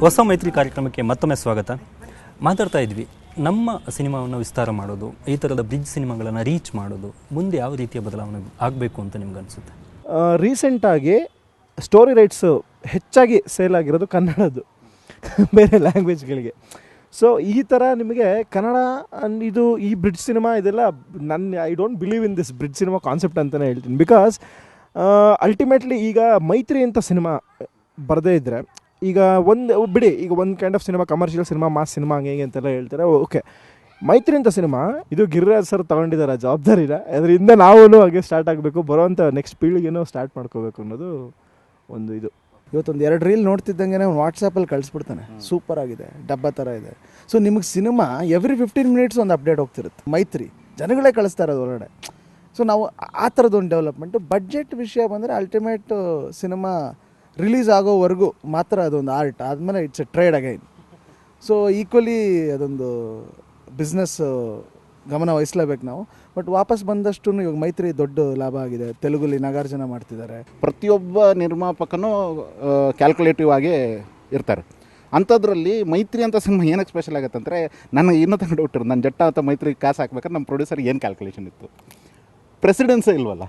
ಹೊಸ ಮೈತ್ರಿ ಕಾರ್ಯಕ್ರಮಕ್ಕೆ ಮತ್ತೊಮ್ಮೆ ಸ್ವಾಗತ. ಮಾತಾಡ್ತಾ ಇದ್ವಿ ನಮ್ಮ ಸಿನಿಮಾವನ್ನು ವಿಸ್ತಾರ ಮಾಡೋದು, ಈ ಥರದ ಬ್ರಿಡ್ಜ್ ಸಿನಿಮಾಗಳನ್ನು ರೀಚ್ ಮಾಡೋದು, ಮುಂದೆ ಯಾವ ರೀತಿಯ ಬದಲಾವಣೆ ಆಗಬೇಕು ಅಂತ ನಿಮ್ಗೆ ಅನಿಸುತ್ತೆ? ರೀಸೆಂಟಾಗಿ ಸ್ಟೋರಿ ರೈಟ್ಸು ಹೆಚ್ಚಾಗಿ ಸೇಲ್ ಆಗಿರೋದು ಕನ್ನಡದ್ದು ಬೇರೆ ಲ್ಯಾಂಗ್ವೇಜ್ಗಳಿಗೆ. ಸೊ ಈ ಥರ ನಿಮಗೆ ಕನ್ನಡ ಇದು ಈ ಬ್ರಿಡ್ಜ್ ಸಿನಿಮಾ ಇದೆಲ್ಲ I don't believe in this bridge cinema concept ಅಂತಲೇ ಹೇಳ್ತೀನಿ. ಬಿಕಾಸ್ ಅಲ್ಟಿಮೇಟ್ಲಿ ಈಗ ಮೈತ್ರಿ ಅಂತ ಸಿನಿಮಾ ಬರದೇ ಇದ್ದರೆ ಈಗ ಒಂದು kind of cinema, commercial cinema, mass cinema ಹಂಗೆ ಅಂತೆಲ್ಲ ಹೇಳ್ತಾರೆ. ಓಕೆ, ಮೈತ್ರಿ ಅಂತ ಸಿನಿಮಾ ಇದು ಗಿರಿರಾಜ್ ಸರ್ ತೊಗೊಂಡಿದ್ದಾರೆ ಜವಾಬ್ದಾರಿನ. ಅದರಿಂದ ನಾವು ಹಾಗೆ ಸ್ಟಾರ್ಟ್ ಆಗಬೇಕು, ಬರೋವಂಥ ನೆಕ್ಸ್ಟ್ ಪೀಳಿಗೆನೂ ಸ್ಟಾರ್ಟ್ ಮಾಡ್ಕೋಬೇಕು ಅನ್ನೋದು ಒಂದು ಇದು. ಇವತ್ತೊಂದು 2 ರೀಲ್ ನೋಡ್ತಿದ್ದಂಗೆ ಅವ್ನು ವಾಟ್ಸಪ್ಪಲ್ಲಿ ಕಳಿಸ್ಬಿಡ್ತಾನೆ, ಸೂಪರ್ ಆಗಿದೆ, ಡಬ್ಬ ಥರ ಇದೆ. ಸೊ ನಿಮಗೆ ಸಿನಿಮಾ ಎವ್ರಿ 15 ಮಿನಿಟ್ಸ್ ಒಂದು ಅಪ್ಡೇಟ್ ಹೋಗ್ತಿರುತ್ತೆ. ಮೈತ್ರಿ ಜನಗಳೇ ಕಳಿಸ್ತಾ ಇರೋದು ಹೊರಗಡೆ. ಸೊ ನಾವು ಆ ಥರದೊಂದು ಡೆವಲಪ್ಮೆಂಟು. ಬಡ್ಜೆಟ್ ವಿಷಯ ಬಂದರೆ ಅಲ್ಟಿಮೇಟ್ ಸಿನಿಮಾ ರಿಲೀಸ್ ಆಗೋವರೆಗೂ ಮಾತ್ರ ಅದೊಂದು ಆರ್ಟ್, ಆದಮೇಲೆ it's A trade again. So equally ಅದೊಂದು ಬಿಸ್ನೆಸ್ ಗಮನ ವಹಿಸಲೇಬೇಕು ನಾವು. ಬಟ್ ವಾಪಸ್ ಬಂದಷ್ಟು ಇವಾಗ ಮೈತ್ರಿ ದೊಡ್ಡ ಲಾಭ ಆಗಿದೆ. ತೆಲುಗಲ್ಲಿ ನಾಗಾರ್ಜುನ ಮಾಡ್ತಿದ್ದಾರೆ. ಪ್ರತಿಯೊಬ್ಬ ನಿರ್ಮಾಪಕನೂ ಕ್ಯಾಲ್ಕುಲೇಟಿವ್ ಆಗಿ ಇರ್ತಾರೆ. ಅಂಥದ್ರಲ್ಲಿ ಮೈತ್ರಿ ಅಂತ ಸಿನಿಮಾ ಏನಕ್ಕೆ ಸ್ಪೆಷಲ್ ಆಗುತ್ತೆ ಅಂದರೆ, ನನಗೆ ಇನ್ನೂ ತಂದು ಡೌಟ್ ಇರೋದು, ನನ್ನ ಜಟ್ಟ ಅಂತ ಮೈತ್ರಿ ಕಾಸು ಹಾಕ್ಬೇಕಾದ್ರೆ ನಮ್ಮ ಪ್ರೊಡ್ಯೂಸರ್ ಏನು ಕ್ಯಾಲ್ಕುಲೇಷನ್ ಇತ್ತು? ಪ್ರೆಸಿಡೆನ್ಸೇ ಇಲ್ವಲ್ಲ.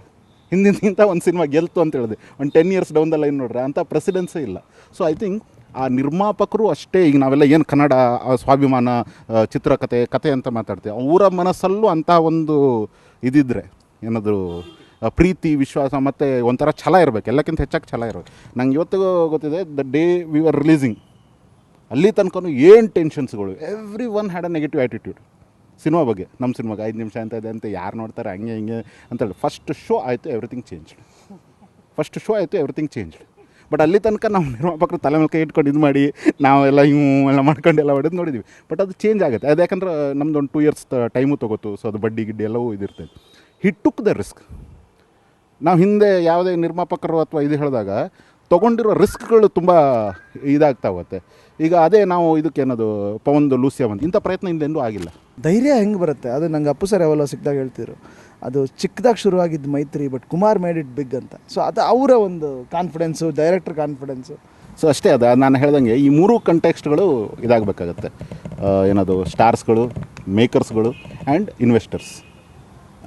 ಹಿಂದಿನ ಒಂದು ಸಿನಿಮಾ ಗೆಲ್ತು ಅಂತ ಹೇಳಿದೆ, ಒಂದು 10 years ಡೌನ್ ದ ಲೈನ್ ನೋಡ್ರೆ ಅಂಥ ಪ್ರೆಸಿಡೆನ್ಸೇ ಇಲ್ಲ. ಸೊ ಐ ಥಿಂಕ್ ಆ ನಿರ್ಮಾಪಕರು ಅಷ್ಟೇ, ಈಗ ನಾವೆಲ್ಲ ಏನು ಕನ್ನಡ ಸ್ವಾಭಿಮಾನ ಚಿತ್ರಕಥೆ ಕತೆ ಅಂತ ಮಾತಾಡ್ತೀವಿ, ಅವರ ಮನಸ್ಸಲ್ಲೂ ಅಂಥ ಒಂದು ಇದಿದ್ದರೆ ಏನಾದರೂ ಪ್ರೀತಿ, ವಿಶ್ವಾಸ ಮತ್ತು ಒಂಥರ ಛಲ ಇರಬೇಕು, ಎಲ್ಲಕ್ಕಿಂತ ಹೆಚ್ಚಾಗಿ ಛಲ ಇರಬೇಕು. ನಂಗೆ ಇವತ್ತಿಗೂ ಗೊತ್ತಿದೆ, the day we are releasing ಅಲ್ಲಿ ತನಕನೂ ಏನು ಟೆನ್ಷನ್ಸ್ಗಳು, every one had a negative attitude cinema ಬಗ್ಗೆ. ನಮ್ಮ ಸಿನಿಮಾಗೆ 5 ನಿಮಿಷ ಅಂತ ಇದೆ ಅಂತ ಯಾರು ನೋಡ್ತಾರೆ, ಹಂಗೆ ಹಿಂಗೆ ಅಂತೇಳಿ. ಫಸ್ಟ್ ಶೋ ಆಯಿತು, ಎವ್ರಿಥಿಂಗ್ ಚೇಂಜ್ಡ್. ಬಟ್ ಅಲ್ಲಿ ತನಕ ನಾವು ನಿರ್ಮಾಪಕರು ತಲೆ ಮೇಲೆ ಕೈ ಇಟ್ಕೊಂಡು ಇದು ಮಾಡಿ ನಾವೆಲ್ಲ ಎಲ್ಲ ಮಾಡ್ಕೊಂಡು ಎಲ್ಲ ಹೊಡೆದು ನೋಡಿದ್ವಿ. ಬಟ್ ಅದು ಚೇಂಜ್ ಆಗುತ್ತೆ. ಅದು ಯಾಕಂದ್ರೆ ನಮ್ದು ಒಂದು 2 years ಟೈಮು ತೊಗೋತು. ಸೊ ಅದು ಬಡ್ಡಿ ಗಿಡ್ಡಿ ಎಲ್ಲವೂ ಇದಿರ್ತದೆ. He took the risk. ನಾವು ಹಿಂದೆ ಯಾವುದೇ ನಿರ್ಮಾಪಕರು ಅಥವಾ ಇದು ಹೇಳಿದಾಗ ತೊಗೊಂಡಿರೋ ರಿಸ್ಕ್ಗಳು ತುಂಬ ಇದಾಗ್ತಾ ಹೋಗುತ್ತೆ. ಈಗ ಅದೇ ನಾವು ಇದಕ್ಕೇನದು ಪವನ್ದು ಲೂಸಿಯಾ ಬಂದು ಇಂಥ ಪ್ರಯತ್ನ ಹಿಂದೆಂದೂ ಆಗಿಲ್ಲ. ಧೈರ್ಯ ಹೆಂಗೆ ಬರುತ್ತೆ? ಅದು ನಂಗೆ ಅಪ್ಪು ಸರ್ ಯಾವಲ್ಲ ಸಿಕ್ಕಿದಾಗ ಹೇಳ್ತಿದ್ರು, ಅದು ಚಿಕ್ಕದಾಗಿ ಶುರುವಾಗಿದ್ದು Maithri, but Kumar made it big ಅಂತ. ಸೊ ಅದು ಅವರ ಒಂದು ಕಾನ್ಫಿಡೆನ್ಸು, ಡೈರೆಕ್ಟರ್ ಕಾನ್ಫಿಡೆನ್ಸು. ಸೊ ಅಷ್ಟೇ, ಅದು ನಾನು ಹೇಳ್ದಂಗೆ ಈ 3 ಕಂಟೆಕ್ಸ್ಟ್ಗಳು ಇದಾಗಬೇಕಾಗತ್ತೆ. ಏನದು ಸ್ಟಾರ್ಸ್ಗಳು, ಮೇಕರ್ಸ್ಗಳು ಆ್ಯಂಡ್ ಇನ್ವೆಸ್ಟರ್ಸ್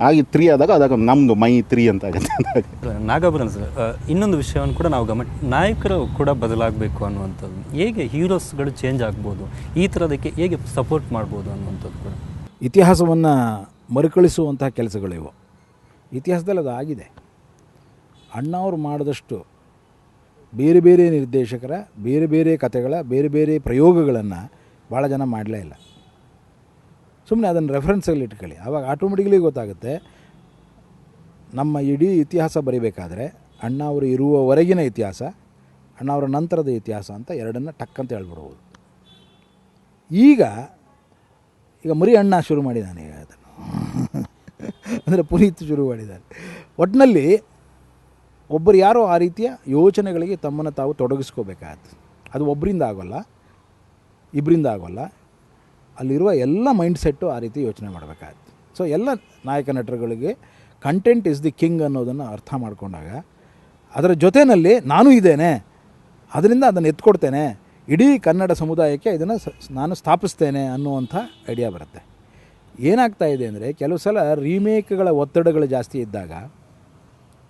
ಆಗಿ 3 ಆದಾಗ ನಮ್ಮದು ಮೈ 3 ಅಂತ ಆಗುತ್ತೆ. ನಾಗಾಭರಣ ಸರ್, ಇನ್ನೊಂದು ವಿಷಯವನ್ನು ಕೂಡ ನಾವು ನಾಯಕರು ಕೂಡ ಬದಲಾಗಬೇಕು ಅನ್ನುವಂಥದ್ದು. ಹೇಗೆ ಹೀರೋಸ್ಗಳು ಚೇಂಜ್ ಆಗ್ಬೋದು, ಈ ಥರದಕ್ಕೆ ಹೇಗೆ ಸಪೋರ್ಟ್ ಮಾಡ್ಬೋದು ಅನ್ನುವಂಥದ್ದು ಕೂಡ. ಇತಿಹಾಸವನ್ನು ಮರುಕಳಿಸುವಂತಹ ಕೆಲಸಗಳಿವು. ಇತಿಹಾಸದಲ್ಲಿ ಅದು ಆಗಿದೆ. ಅಣ್ಣಾವರು ಮಾಡಿದಷ್ಟು ಬೇರೆ ಬೇರೆ ನಿರ್ದೇಶಕರ ಬೇರೆ ಬೇರೆ ಕಥೆಗಳ ಬೇರೆ ಬೇರೆ ಪ್ರಯೋಗಗಳನ್ನು ಭಾಳ ಜನ ಮಾಡಲೇ ಇಲ್ಲ. ಸುಮ್ಮನೆ ಅದನ್ನು ರೆಫರೆನ್ಸಲ್ಲಿ ಇಟ್ಕೊಳ್ಳಿ, ಆವಾಗ ಆಟೋಮೆಟಿಕ್ಲಿ ಗೊತ್ತಾಗುತ್ತೆ. ನಮ್ಮ ಇಡೀ ಇತಿಹಾಸ ಬರೀಬೇಕಾದ್ರೆ ಅಣ್ಣಾವರು ಇರುವವರೆಗಿನ ಇತಿಹಾಸ, ಅಣ್ಣಾವರ ನಂತರದ ಇತಿಹಾಸ ಅಂತ ಎರಡನ್ನು ಟಕ್ಕಂತ ಹೇಳ್ಬಿಡ್ಬೋದು. ಈಗ ಮರಿ ಅಣ್ಣ ಶುರು ಮಾಡಿದ್ದಾನೆ, ಈಗ ಅದನ್ನು ಅಂದರೆ ಪುನೀತ್ ಶುರು ಮಾಡಿದ್ದಾನೆ. ಒಟ್ಟಿನಲ್ಲಿ ಒಬ್ಬರು ಯಾರೋ ಆ ರೀತಿಯ ಯೋಚನೆಗಳಿಗೆ ತಮ್ಮನ್ನು ತಾವು ತೊಡಗಿಸ್ಕೋಬೇಕಾಗತ್ತೆ. ಅದು ಒಬ್ಬರಿಂದ ಆಗೋಲ್ಲ, ಇಬ್ಬರಿಂದ ಆಗೋಲ್ಲ. ಅಲ್ಲಿರುವ ಎಲ್ಲ ಮೈಂಡ್ಸೆಟ್ಟು ಆ ರೀತಿ ಯೋಚನೆ ಮಾಡಬೇಕಾಗತ್ತೆ. ಸೊ ಎಲ್ಲ ನಾಯಕ ನಟರುಗಳಿಗೆ ಕಂಟೆಂಟ್ ಇಸ್ ದಿ ಕಿಂಗ್ ಅನ್ನೋದನ್ನು ಅರ್ಥ ಮಾಡಿಕೊಂಡಾಗ, ಅದರ ಜೊತೆಯಲ್ಲಿ ನಾನು ಇದ್ದೇನೆ, ಅದರಿಂದ ಅದನ್ನು ಎತ್ಕೊಡ್ತೇನೆ, ಇಡೀ ಕನ್ನಡ ಸಮುದಾಯಕ್ಕೆ ಇದನ್ನು ನಾನು ಸ್ಥಾಪಿಸ್ತೇನೆ ಅನ್ನುವಂಥ ಐಡಿಯಾ ಬರುತ್ತೆ. ಏನಾಗ್ತಾ ಇದೆ ಅಂದರೆ, ಕೆಲವು ಸಲ ರೀಮೇಕ್ಗಳ ಒತ್ತಡಗಳು ಜಾಸ್ತಿ ಇದ್ದಾಗ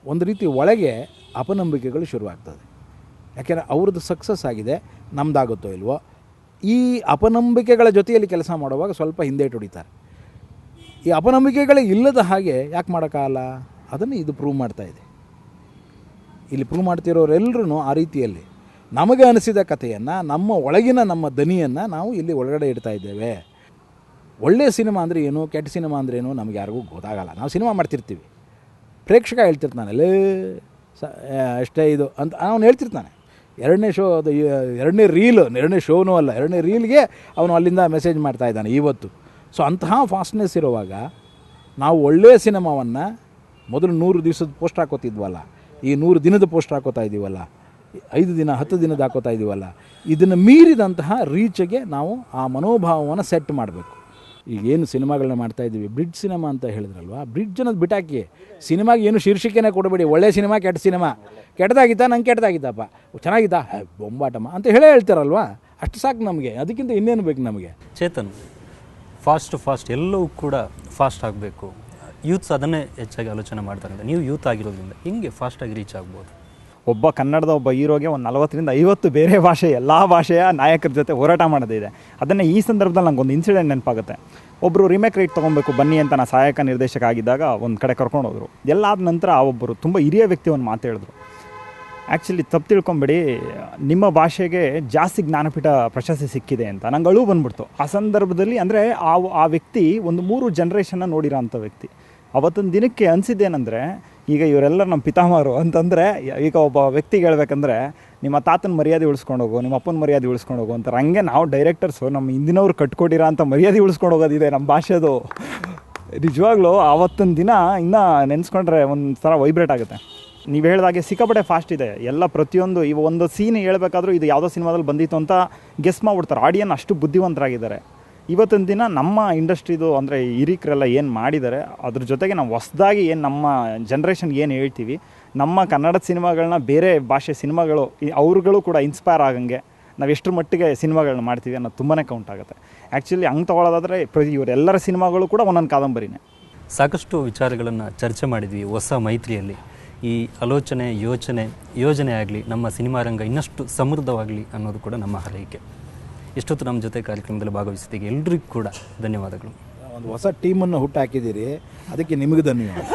ಒಂದು ರೀತಿ ಒಳಗೆ ಅಪನಂಬಿಕೆಗಳು ಶುರುವಾಗ್ತದೆ. ಯಾಕೆಂದರೆ ಅವ್ರದ್ದು ಸಕ್ಸಸ್ ಆಗಿದೆ, ನಮ್ಮದಾಗುತ್ತೋ ಇಲ್ವೋ, ಈ ಅಪನಂಬಿಕೆಗಳ ಜೊತೆಯಲ್ಲಿ ಕೆಲಸ ಮಾಡುವಾಗ ಸ್ವಲ್ಪ ಹಿಂದೆ ಹೊಡಿತಾರೆ. ಈ ಅಪನಂಬಿಕೆಗಳೇ ಇಲ್ಲದ ಹಾಗೆ ಯಾಕೆ ಮಾಡೋಕ್ಕಾಗಲ್ಲ? ಅದನ್ನು ಇದು ಪ್ರೂವ್ ಮಾಡ್ತಾಯಿದೆ. ಇಲ್ಲಿ ಪ್ರೂವ್ ಮಾಡ್ತಿರೋರೆಲ್ಲರೂ ಆ ರೀತಿಯಲ್ಲಿ ನಮಗೆ ಅನಿಸಿದ ಕಥೆಯನ್ನು, ನಮ್ಮ ಒಳಗಿನ ನಮ್ಮ ದನಿಯನ್ನು ನಾವು ಇಲ್ಲಿ ಒಳಗಡೆ ಇಡ್ತಾ ಇದ್ದೇವೆ. ಒಳ್ಳೆಯ ಸಿನಿಮಾ ಅಂದರೆ ಏನು, ಕೆಟ್ಟ ಸಿನಿಮಾ ಅಂದ್ರೇನು ನಮಗೆ ಯಾರಿಗೂ ಗೊತ್ತಾಗಲ್ಲ. ನಾವು ಸಿನಿಮಾ ಮಾಡ್ತಿರ್ತೀವಿ, ಪ್ರೇಕ್ಷಕ ಹೇಳ್ತಿರ್ತಾನೆ ಅಲ್ಲೇ ಅಷ್ಟೇ ಇದು ಅಂತ ಅವನು ಹೇಳ್ತಿರ್ತಾನೆ. 2ನೇ ಶೋ, ಅದು 2ನೇ ರೀಲು, 2ನೇ ಶೋನೂ ಅಲ್ಲ, 2ನೇ ರೀಲ್ಗೆ ಅವನು ಅಲ್ಲಿಂದ ಮೆಸೇಜ್ ಮಾಡ್ತಾ ಇದ್ದಾನೆ ಇವತ್ತು. ಸೊ ಅಂತಹ ಫಾಸ್ಟ್ನೆಸ್ ಇರುವಾಗ ನಾವು ಒಳ್ಳೆಯ ಸಿನಿಮಾವನ್ನು ಮೊದಲು 100 ದಿವಸದ ಪೋಸ್ಟ್ ಹಾಕೋತಿದ್ವಲ್ಲ, ಈ 100 ದಿನದ ಪೋಸ್ಟ್ ಹಾಕೋತಾ ಇದ್ದೀವಲ್ಲ, 5 ದಿನ 10 ದಿನದ ಹಾಕೋತಾ ಇದ್ದೀವಲ್ಲ, ಇದನ್ನು ಮೀರಿದಂತಹ ರೀಚ್ಗೆ ನಾವು ಆ ಮನೋಭಾವವನ್ನು ಸೆಟ್ ಮಾಡಬೇಕು. ಈಗೇನು ಸಿನಿಮಾಗಳನ್ನ ಮಾಡ್ತಾಯಿದ್ದೀವಿ, ಬ್ರಿಡ್ಜ್ ಸಿನಿಮಾ ಅಂತ ಹೇಳಿದ್ರಲ್ವ, ಬ್ರಿಡ್ಜ್ ಅನ್ನೋದು ಬಿಟ್ಟಾಕಿ ಸಿನಿಮಾಗೆ ಏನು ಶೀರ್ಷಿಕೆನೇ ಕೊಡಬೇಡಿ. ಒಳ್ಳೆ ಸಿನಿಮಾ, ಕೆಟ್ಟ ಸಿನಿಮಾ, ಕೆಟ್ಟದಾಗಿತ್ತಾ, ನಂಗೆ ಕೆಟ್ಟದಾಗಿತ್ತಪ್ಪ, ಚೆನ್ನಾಗಿತ್ತಾ, ಬೊಂಬಾಟಮ್ಮ ಅಂತ ಹೇಳ್ತಾರಲ್ವ, ಅಷ್ಟು ಸಾಕು ನಮಗೆ, ಅದಕ್ಕಿಂತ ಇನ್ನೇನು ಬೇಕು ನಮಗೆ. ಚೇತನ್, ಫಾಸ್ಟ್ ಎಲ್ಲವೂ ಕೂಡ ಫಾಸ್ಟ್ ಆಗಬೇಕು, ಯೂತ್ಸ್ ಅದನ್ನೇ ಹೆಚ್ಚಾಗಿ ಆಲೋಚನೆ ಮಾಡ್ತಾರೆ ಅಂತ. ನೀವು ಯೂತ್ ಆಗಿರೋದ್ರಿಂದ ಹಿಂಗೆ ಫಾಸ್ಟಾಗಿ ರೀಚ್ ಆಗ್ಬೋದು? ಒಬ್ಬ ಕನ್ನಡದ ಒಬ್ಬ ಹೀರೋಗೆ ಒಂದು 40ರಿಂದ 50 ಬೇರೆ ಭಾಷೆ ಎಲ್ಲ ಭಾಷೆಯ ನಾಯಕರ ಜೊತೆ ಹೋರಾಟ ಮಾಡೋದಿದೆ. ಅದನ್ನೇ ಈ ಸಂದರ್ಭದಲ್ಲಿ ನನಗೊಂದು ಇನ್ಸಿಡೆಂಟ್ ನೆನಪಾಗುತ್ತೆ. ಒಬ್ಬರು ರಿಮೇಕ್ ರೈಟ್ ತೊಗೊಬೇಕು ಬನ್ನಿ ಅಂತ ನಾನು ಸಹಾಯಕ ನಿರ್ದೇಶಕ ಆಗಿದ್ದಾಗ ಒಂದು ಕಡೆ ಕರ್ಕೊಂಡು ಹೋದರು. ಎಲ್ಲಾದ ನಂತರ ಒಬ್ಬರು ತುಂಬ ಹಿರಿಯ ವ್ಯಕ್ತಿ ಒಂದು ಮಾತು ಹೇಳಿದ್ರು, ಆ್ಯಕ್ಚುಲಿ ತಪ್ಪು ತಿಳ್ಕೊಂಬೇಡಿ, ನಿಮ್ಮ ಭಾಷೆಗೆ ಜಾಸ್ತಿ ಜ್ಞಾನಪೀಠ ಪ್ರಶಸ್ತಿ ಸಿಕ್ಕಿದೆ ಅಂತ. ನಂಗೆ ಅಳು ಬಂದ್ಬಿಡ್ತು ಆ ಸಂದರ್ಭದಲ್ಲಿ. ಅಂದರೆ ಆ ವ್ಯಕ್ತಿ ಒಂದು 3 ಜನ್ರೇಷನ್ನ ನೋಡಿರೋ ಅಂಥ ವ್ಯಕ್ತಿ. ಅವತ್ತಿನ ದಿನಕ್ಕೆ ಅನಿಸಿದ್ದೇನೆಂದರೆ, ಈಗ ಇವರೆಲ್ಲ ನಮ್ಮ ಪಿತಾಮಹರು ಅಂತಂದರೆ, ಈಗ ಒಬ್ಬ ವ್ಯಕ್ತಿಗೆ ಹೇಳ್ಬೇಕಂದ್ರೆ ನಿಮ್ಮ ತಾತನ ಮರ್ಯಾದೆ ಉಳಿಸ್ಕೊಂಡು ಹೋಗು, ನಿಮ್ಮ ಅಪ್ಪನ ಮರ್ಯಾದೆ ಉಳಿಸ್ಕೊಂಡು ಹೋಗು ಅಂತಾರೆ. ಹಂಗೆ ನಾವು ಡೈರೆಕ್ಟರ್ಸು ನಮ್ಮ ಹಿಂದಿನವ್ರು ಕಟ್ಕೊಟ್ಟಿರೋ ಅಂಥ ಮರ್ಯಾದೆ ಉಳಿಸ್ಕೊಂಡು ಹೋಗೋದಿದೆ ನಮ್ಮ ಭಾಷೆದು. ನಿಜವಾಗ್ಲೂ ಆವತ್ತಿನ ದಿನ ಇನ್ನೂ ನೆನೆಸ್ಕೊಂಡ್ರೆ ಒಂದು ಥರ ವೈಬ್ರೇಟ್ ಆಗುತ್ತೆ. ನೀವು ಹೇಳಿದಾಗೆ ಸಿಕ್ಕಾಪಟ್ಟೆ ಫಾಸ್ಟ್ ಇದೆ ಎಲ್ಲ. ಪ್ರತಿಯೊಂದು ಇವಾಗ ಒಂದು ಸೀನ್ ಹೇಳ್ಬೇಕಾದ್ರೂ ಇದು ಯಾವುದೋ ಸಿನಿಮಾದಲ್ಲಿ ಬಂದಿತ್ತು ಅಂತ ಗೆಸ್ ಮಾಡ್ಬಿಡ್ತಾರೆ. ಆಡಿಯನ್ ಅಷ್ಟು ಬುದ್ಧಿವಂತರಾಗಿದ್ದಾರೆ. ಇವತ್ತಿನ ದಿನ ನಮ್ಮ ಇಂಡಸ್ಟ್ರಿದು ಅಂದರೆ ಹಿರಿಕರೆಲ್ಲ ಏನು ಮಾಡಿದ್ದಾರೆ, ಅದ್ರ ಜೊತೆಗೆ ನಾವು ಹೊಸದಾಗಿ ಏನು ನಮ್ಮ ಜನ್ರೇಷನ್ಗೆ ಏನು ಹೇಳ್ತೀವಿ, ನಮ್ಮ ಕನ್ನಡದ ಸಿನಿಮಾಗಳನ್ನ ಬೇರೆ ಭಾಷೆ ಸಿನಿಮಾಗಳು ಅವ್ರುಗಳು ಕೂಡ ಇನ್ಸ್ಪೈರ್ ಆಗಂಗೆ ನಾವು ಎಷ್ಟರ ಮಟ್ಟಿಗೆ ಸಿನಿಮಾಗಳನ್ನ ಮಾಡ್ತೀವಿ ಅನ್ನೋದು ತುಂಬಾ ಕೌಂಟ್ ಆಗುತ್ತೆ. ಆ್ಯಕ್ಚುಲಿ ಹಂಗೆ ತೊಗೊಳ್ಳೋದಾದರೆ ಇವರೆಲ್ಲರ ಸಿನಿಮಾಗಳು ಕೂಡ ಒಂದೊಂದು ಕಾದಂಬರಿನೇ. ಸಾಕಷ್ಟು ವಿಚಾರಗಳನ್ನು ಚರ್ಚೆ ಮಾಡಿದ್ವಿ ಹೊಸ ಮೈತ್ರಿಯಲ್ಲಿ. ಈ ಆಲೋಚನೆ ಯೋಜನೆ ಆಗಲಿ, ನಮ್ಮ ಸಿನಿಮಾ ರಂಗ ಇನ್ನಷ್ಟು ಸಮೃದ್ಧವಾಗಲಿ ಅನ್ನೋದು ಕೂಡ ನಮ್ಮ ಹಾರೈಕೆ. ಇಷ್ಟೊತ್ತು ನಮ್ಮ ಜೊತೆ ಕಾರ್ಯಕ್ರಮದಲ್ಲಿ ಭಾಗವಹಿಸಿದ್ದಕ್ಕೆ ಎಲ್ರಿಗೂ ಕೂಡ ಧನ್ಯವಾದಗಳು. ಒಂದು ಹೊಸ ಟೀಮನ್ನು ಹುಟ್ಟು ಹಾಕಿದ್ದೀರಿ, ಅದಕ್ಕೆ ನಿಮಗೆ ಧನ್ಯವಾದ.